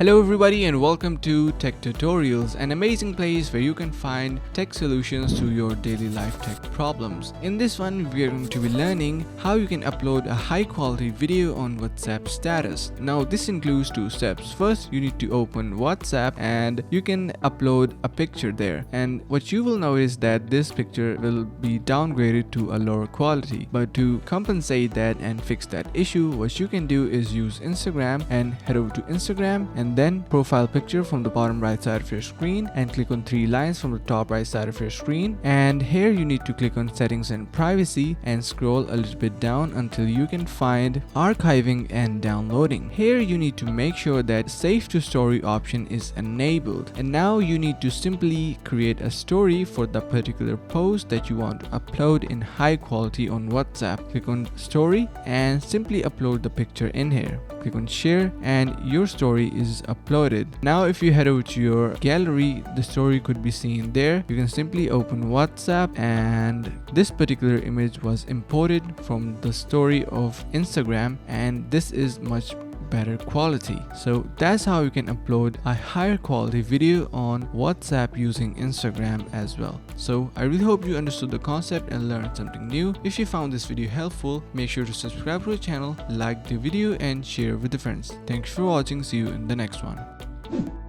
Hello everybody and welcome to Tech Tutorials, an amazing place where you can find tech solutions to your daily life tech problems. In this one, we are going to be learning how you can upload a high quality video on WhatsApp status. Now this includes two steps. First, you need to open WhatsApp and you can upload a picture there. And what you will notice that this picture will be downgraded to a lower quality. But to compensate that and fix that issue, what you can do is use Instagram and head over to Instagram and then profile picture from the bottom right side of your screen and click on three lines from the top right side of your screen, and here you need to click on settings and privacy and scroll a little bit down until you can find archiving and downloading. Here you need to make sure that save to story option is enabled, and now you need to simply create a story for the particular post that you want to upload in high quality on WhatsApp. Click on story and simply upload the picture in here. Click on share and your story is uploaded. Now if you head over to your gallery, the story could be seen there. You can simply open WhatsApp and this particular image was imported from the story of Instagram, and this is much better quality. So that's how you can upload a higher quality video on WhatsApp using Instagram as well. So I really hope you understood the concept and learned something new. If you found this video helpful, make sure to subscribe to the channel, like the video and share with the friends. Thanks for watching. See you in the next one.